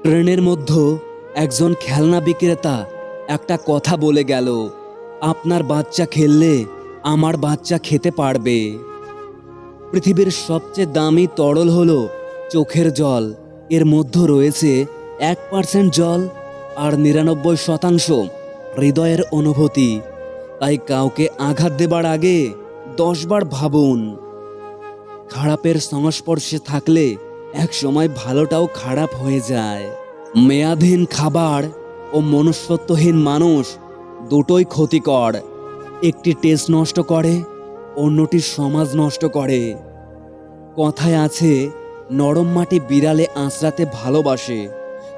ট্রেনের মধ্যে একজন খেলনা বিক্রেতা একটা কথা বলে গেল, আপনার বাচ্চা খেললে আমার বাচ্চা খেতে পারবে। পৃথিবীর সবচেয়ে দামি তরল হলো চোখের জল। এর মধ্যে রয়েছে 1% জল আর 99% হৃদয়ের অনুভূতি। তাই কাউকে আঘাত দেবার আগে 10 বার ভাবুন। খারাপের সংস্পর্শে থাকলে এক সময় ভালোটাও খারাপ হয়ে যায়। মেয়াদহীন খাবার ও মনুষ্যত্বহীন মানুষ দুটোই ক্ষতিকর। একটি টেস্ট নষ্ট করে, অন্যটি সমাজ নষ্ট করে। কথায় আছে, নরম মাটি বিড়ালে আঁচড়াতে ভালোবাসে।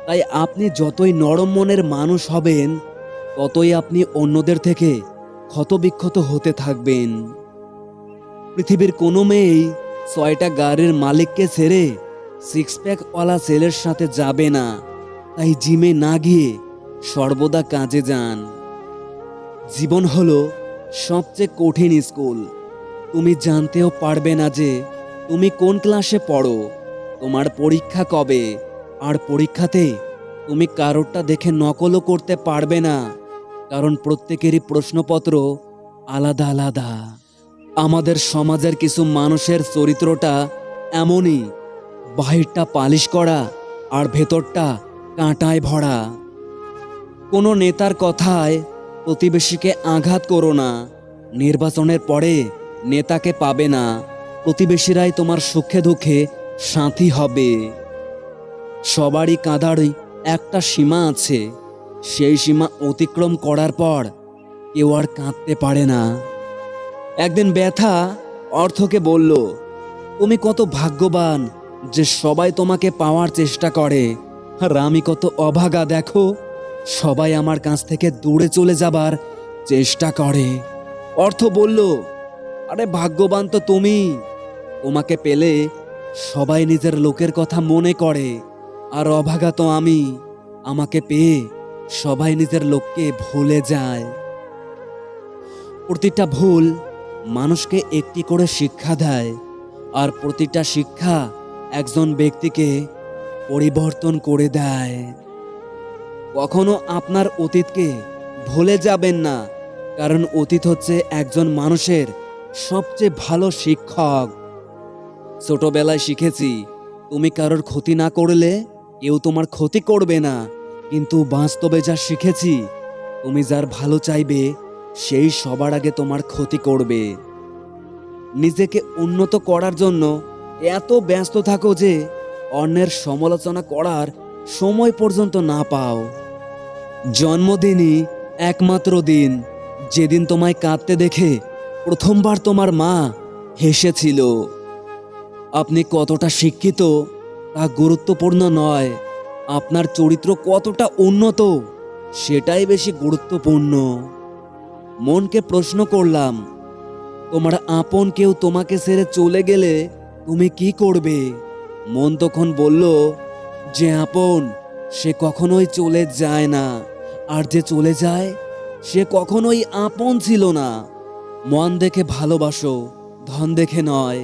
তাই আপনি যতই নরম মনের মানুষ হবেন, ততই আপনি অন্যদের থেকে ক্ষতবিক্ষত হতে থাকবেন। পৃথিবীর কোনো মেয়েই 6টা গাড়ির মালিককে ছেড়ে 6 প্যাকওয়ালা ছেলের সাথে যাবে না। তাই জিমে না গিয়ে সর্বদা কাজে যান। জীবন হলো সবচেয়ে কঠিন স্কুল। তুমি জানতেও পারবে না যে তুমি কোন ক্লাসে পড়ো, তোমার পরীক্ষা কবে। আর পরীক্ষাতে তুমি কারোরটা দেখে নকলও করতে পারবে না, কারণ প্রত্যেকেরই প্রশ্নপত্র আলাদা আলাদা। আমাদের সমাজের কিছু মানুষের চরিত্রটা এমনই, বাহিরটা পালিশ করা আর ভেতরটা কাঁটায় ভরা। কোনো নেতার কথায় প্রতিবেশীকে আঘাত করো না। নির্বাচনের পরে নেতাকে পাবে না, প্রতিবেশীরাই তোমার সুখে দুঃখে সাথী হবে। সবারই কাঁদারই একটা সীমা আছে, সেই সীমা অতিক্রম করার পর কেউ আর কাঁদতে পারে না। একদিন ব্যথা অর্থকে বলল, তুমি কত ভাগ্যবান যে সবাই তোমাকে পাওয়ার চেষ্টা করে, আর আমি কত অভাগা দেখো, সবাই আমার কাছ থেকে দূরে চলে যাবার চেষ্টা করে। অর্থ বলল, আরে ভাগ্যবান তো তুমি, তোমাকে পেলে সবাই নিজের লোকের কথা মনে করে, আর অভাগা তো আমি, আমাকে পেয়ে সবাই নিজের লোককে ভুলে যায়। প্রতিটা ভুল মানুষকে একটি করে শিক্ষা দেয়, আর প্রতিটা শিক্ষা একজন ব্যক্তিকে পরিবর্তন করে দেয়। কখনো আপনার অতীতকে ভুলে যাবেন না, কারণ অতীত হচ্ছে একজন মানুষের সবচেয়ে ভালো শিক্ষক। ছোটবেলায় শিখেছি, তুমি কারোর ক্ষতি না করলে কেউ তোমার ক্ষতি করবে না, কিন্তু বাস্তবে যা শিখেছি, তুমি যার ভালো চাইবে সেই সবার আগে তোমার ক্ষতি করবে। নিজেকে উন্নত করার জন্য এত ব্যস্ত থাকো যে অন্যের সমালোচনা করার সময় পর্যন্ত না পাও। জন্মদিনই একমাত্র দিন যেদিন তোমায় কাঁদতে দেখে প্রথমবার তোমার মা হেসেছিল। আপনি কতটা শিক্ষিত তা গুরুত্বপূর্ণ নয়, আপনার চরিত্র কতটা উন্নত সেটাই বেশি গুরুত্বপূর্ণ। মনকে প্রশ্ন করলাম, তোমার আপন কেউ তোমাকে ছেড়ে চলে গেলে তুমি কি করবে? মন তখন বলল, যে আপন সে কখনোই চলে যায় না, আর যে চলে যায় সে কখনোই আপন ছিল না। মন দেখে ভালোবাসো, ধন দেখে নয়।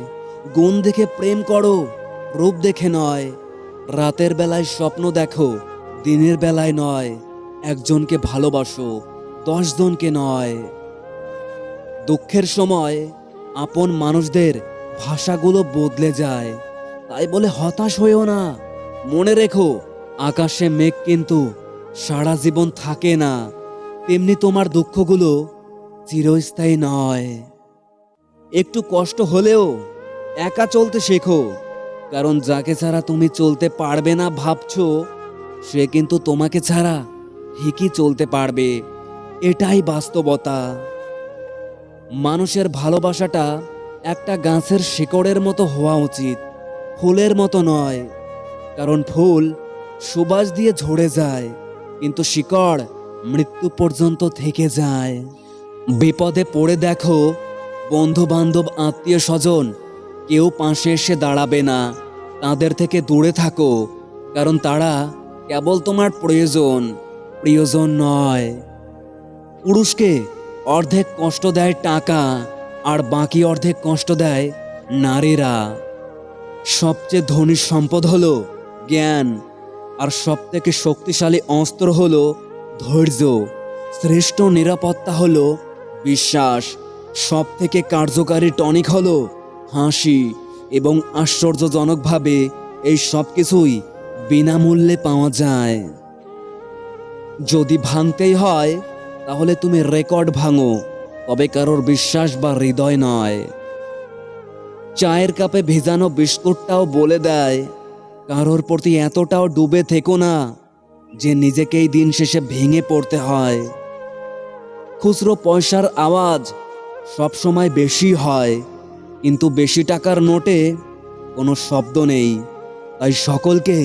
গুণ দেখে প্রেম করো, রূপ দেখে নয়। রাতের বেলায় স্বপ্ন দেখো, দিনের বেলায় নয়। একজনকে ভালোবাসো, 10 জনকে নয়। দুঃখের সময় আপন মানুষদের ভাষাগুলো বদলে যায়, তাই বলে হতাশ হয়েও না। মনে রেখো, আকাশে মেঘ কিন্তু সারা জীবন থাকে না, তেমনি তোমার দুঃখগুলো চিরস্থায়ী নয়। একটু কষ্ট হলেও একা চলতে শেখো, কারণ যাকে ছাড়া তুমি চলতে পারবে না ভাবছো, সে কিন্তু তোমাকে ছাড়া ঠিকই চলতে পারবে। এটাই বাস্তবতা। মানুষের ভালোবাসাটা একটা গাছের শিকড়ের মতো হওয়া উচিত, ফুলের মতো নয়। কারণ ফুল সুবাস দিয়ে ঝরে যায়, কিন্তু শিকড় মৃত্যু পর্যন্ত থেকে যায়। বিপদে পড়ে দেখো, বন্ধু বান্ধব আত্মীয় স্বজন কেউ পাশে এসে দাঁড়াবে না। তাদের থেকে দূরে থাকো, কারণ তারা কেবল তোমার প্রিয়জন নয়। পুরুষকে অর্ধেক কষ্ট দেয় টাকা, আর বাকি অর্ধেক কষ্ট দেয় নারীরা। সবচেয়ে ধনী সম্পদ হলো জ্ঞান, আর সবথেকে শক্তিশালী অস্ত্র হলো ধৈর্য। শ্রেষ্ঠ নিরাপত্তা হলো বিশ্বাস। সবথেকে কার্যকারী টনিক হলো হাসি। এবং আশ্চর্যজনকভাবে এই সব কিছুই বিনামূল্যে পাওয়া যায়। যদি ভাঙতেই হয় তাহলে তুমি রেকর্ড ভাঙো, তবে কারোর বিশ্বাস বা হৃদয় নয়। চায়ের কাপে ভেজানো বিস্কুটটাও বলে দেয়, কারোর প্রতি এতটাও ডুবে থেকো না যে নিজেকেই দিন শেষে ভেঙে পড়তে হয়। খুচরো পয়সার আওয়াজ সবসময় বেশি হয়, কিন্তু বেশি টাকার নোটে কোনো শব্দ নেই। তাই সকলকে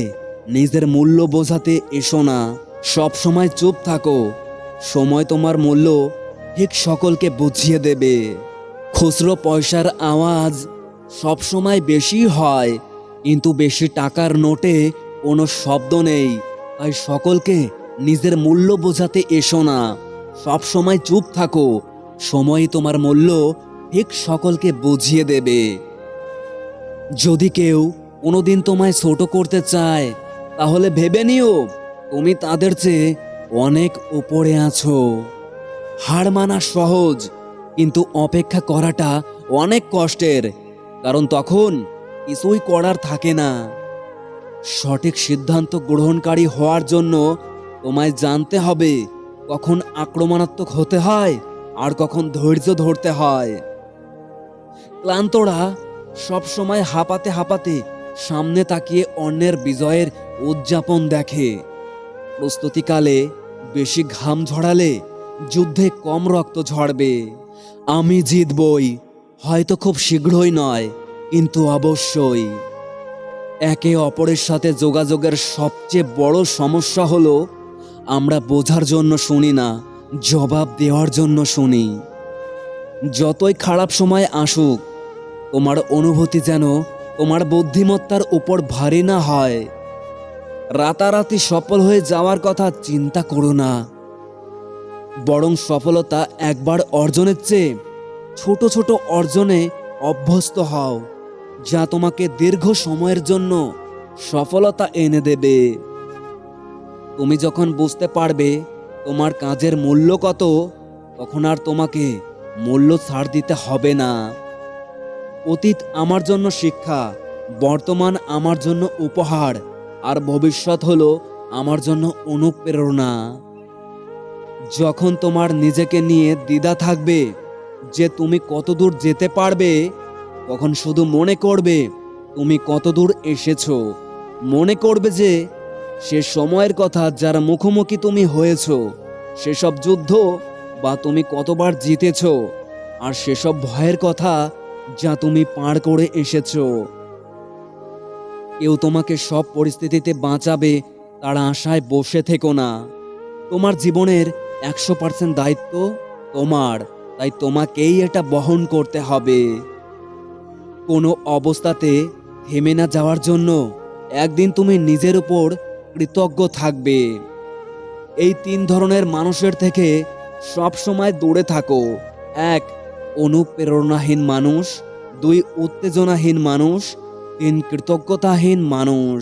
নিজের মূল্য বোঝাতে এসো না, সব সময় চুপ থাকো। সময় তোমার মূল্য ঠিক সকলকে বুঝিয়ে দেবে। খুচরো পয়সার আওয়াজ সব সময় বেশি হয়, কিন্তু বেশি টাকার নোটে কোনো শব্দ নেই। তাই সকলকে নিজের মূল্য বোঝাতে এসো না, সব সময় চুপ থাকো। সময়ই তোমার মূল্য ঠিক সকলকে বুঝিয়ে দেবে। যদি কেউ কোনোদিন তোমায় ছোট করতে চায় তাহলে ভেবে নিও তুমি তাদের চেয়ে অনেক উপরে আছো। হার মানা সহজ, কিন্তু অপেক্ষা করাটা অনেক কষ্টের, কারণ তখন কিছুই করার থাকে না। সঠিক সিদ্ধান্ত গ্রহণকারী হওয়ার জন্য তোমায় জানতে হবে কখন আক্রমণাত্মক হতে হয় আর কখন ধৈর্য ধরতে হয়। ক্লান্তরা সব সময় হাঁপাতে হাঁপাতে সামনে তাকিয়ে অন্যের বিজয়ের উদযাপন দেখে। প্রস্তুতিকালে বেশি ঘাম ঝরালে যুদ্ধে কম রক্ত ঝরবে। আমি জিতবই, হয়তো খুব শীঘ্রই নয়, কিন্তু অবশ্যই। একে অপরের সাথে যোগাযোগের সবচেয়ে বড় সমস্যা হলো আমরা বোঝার জন্য শুনি না, জবাব দেওয়ার জন্য শুনি। যতই খারাপ সময় আসুক, তোমার অনুভূতি যেন তোমার বুদ্ধিমত্তার উপর ভারী না হয়। রাতারাতি সফল হয়ে যাওয়ার কথা চিন্তা করো না, বরং সফলতা একবার অর্জনের চেয়ে ছোট ছোট অর্জনে অভ্যস্ত হও, যা তোমাকে দীর্ঘ সময়ের জন্য সফলতা এনে দেবে। তুমি যখন বুঝতে পারবে তোমার কাজের মূল্য কত, তখন আর তোমাকে মূল্য ছাড় দিতে হবে না। অতীত আমার জন্য শিক্ষা, বর্তমান আমার জন্য উপহার, আর ভবিষ্যৎ হলো আমার জন্য অনুপ্রেরণা। যখন তোমার নিজেকে নিয়ে দ্বিধা থাকবে যে তুমি কতদূর যেতে পারবে, তখন শুধু মনে করবে তুমি কতদূর এসেছো। মনে করবে যে সে সময়ের কথা যার মুখোমুখি তুমি হয়েছো, সেসব যুদ্ধ বা তুমি কতবার জিতেছো, আর সেসব ভয়ের কথা যা তুমি পার করে এসেছো। কেউ তোমাকে সব পরিস্থিতিতে বাঁচাবে তার আশায় বসে থেকো না। তোমার জীবনের 100% দায়িত্ব তোমার, তাই তোমাকেই এটা বহন করতে হবে। কোনো অবস্থাতে থেমে না যাওয়ার জন্য একদিন তুমি নিজের উপর কৃতজ্ঞ থাকবে। এই 3 ধরনের মানুষের থেকে সব সময় দূরে থাকো। 1, অনুপ্রেরণাহীন মানুষ। 2, উত্তেজনাহীন মানুষ। 3, কৃতজ্ঞতাহীন মানুষ।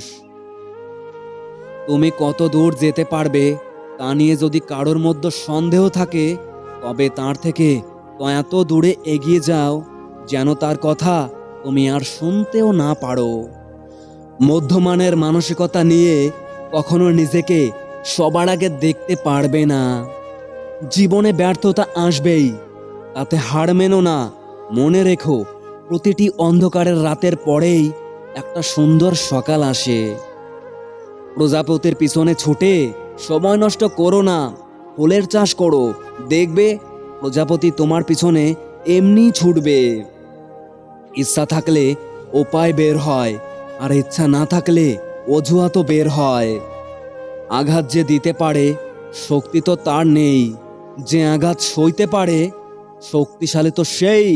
তুমি কত দূর যেতে পারবে তা নিয়ে যদি কারোর মধ্যে সন্দেহ থাকে, তবে তার থেকে এত দূরে এগিয়ে যাও যেন তার কথা তুমি আর শুনতেও না পারো। মধ্যমানের মানসিকতা নিয়ে কখনো নিজেকে সবার আগে দেখতে পারবে না। জীবনে ব্যর্থতা আসবেই, তাতে হার মেনো না। মনে রেখো, প্রতিটি অন্ধকারের রাতের পরেই একটা সুন্দর সকাল আসে। প্রজাপতির পিছনে ছুটে সময় নষ্ট করো না, ফুলের চাষ করো, দেখবে প্রজাপতি তোমার পিছনে এমনি ছুটবে। ইচ্ছা থাকলে উপায় বের হয়, আর ইচ্ছা না থাকলে অজুহাতও বের হয়। আঘাত যে দিতে পারে শক্তি তো তার নেই, যে আঘাত সইতে পারে শক্তিশালী তো সেই।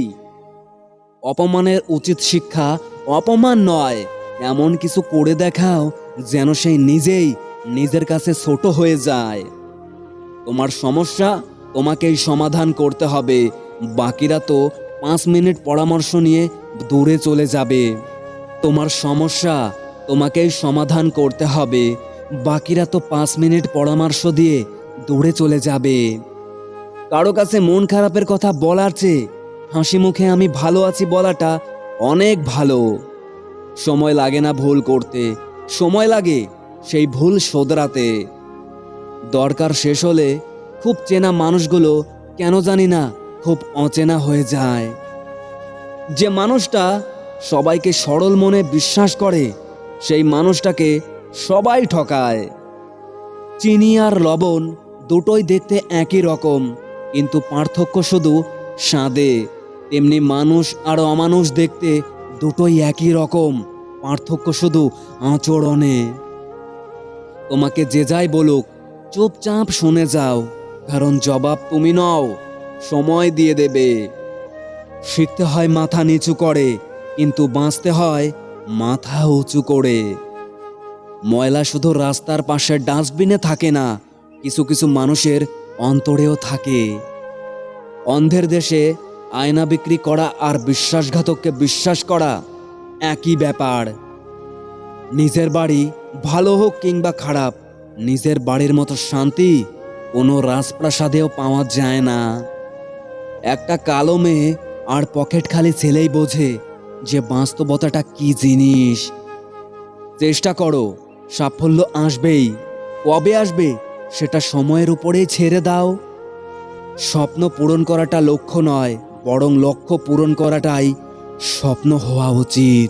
অপমানের উচিত শিক্ষা অপমান নয়, এমন কিছু করে দেখাও যেন সেই নিজেই নিজের কাছে ছোট হয়ে যায়। তোমার সমস্যা তোমাকেই সমাধান করতে হবে, বাকিরা তো 5 মিনিট পরামর্শ নিয়ে দূরে চলে যাবে। তোমার সমস্যা তোমাকেই সমাধান করতে হবে, বাকিরা তো 5 মিনিট পরামর্শ দিয়ে দৌড়ে চলে যাবে। কারো কাছে মন খারাপের কথা বলার চেয়ে হাসি মুখে আমি ভালো আছি বলাটা অনেক ভালো। সময় লাগে না ভুল করতে, সময় লাগে সেই ভুল শোধরাতে। দরকার শেষ হলে খুব চেনা মানুষগুলো কেন জানি না খুব অচেনা হয়ে যায়। যে মানুষটা সবাইকে সরল মনে বিশ্বাস করে সেই মানুষটাকে সবাই ঠকায়। চিনি আর লবণ দুটোই দেখতে একই রকম, কিন্তু পার্থক্য শুধু স্বাদে। তেমনি মানুষ আর অমানুষ দেখতে দুটোই একই রকম, পার্থক্য শুধু আচরণে। তোমাকে যে যাই বলুক চুপচাপ শুনে যাও, কারণ জবাব তুমি নও, সময় দিয়ে দেবে। শিখতে হয় মাথা নিচু করে, কিন্তু বাঁচতে হয় মাথা উঁচু করে। ময়লা শুধু রাস্তার পাশের ডাস্টবিনে থাকে না, কিছু কিছু মানুষের অন্তরেও থাকে। অন্ধের দেশে আয়না বিক্রি করা আর বিশ্বাসঘাতককে বিশ্বাস করা একই ব্যাপার। নিজের বাড়ি ভালো হোক কিংবা খারাপ, নিজের বাড়ির মতো শান্তি কোনো রাজপ্রাসাদেও পাওয়া যায় না। একটা কালো মেয়ে আর পকেট খালি ছেলেই বোঝে যে বাস্তবতাটা কি জিনিস। চেষ্টা করো, সাফল্য আসবেই। কবে আসবে সেটা সময়ের উপরেই ছেড়ে দাও। স্বপ্ন পূরণ করাটা লক্ষ্য নয়, বরং লক্ষ্য পূরণ করাটাই স্বপ্ন হওয়া উচিত।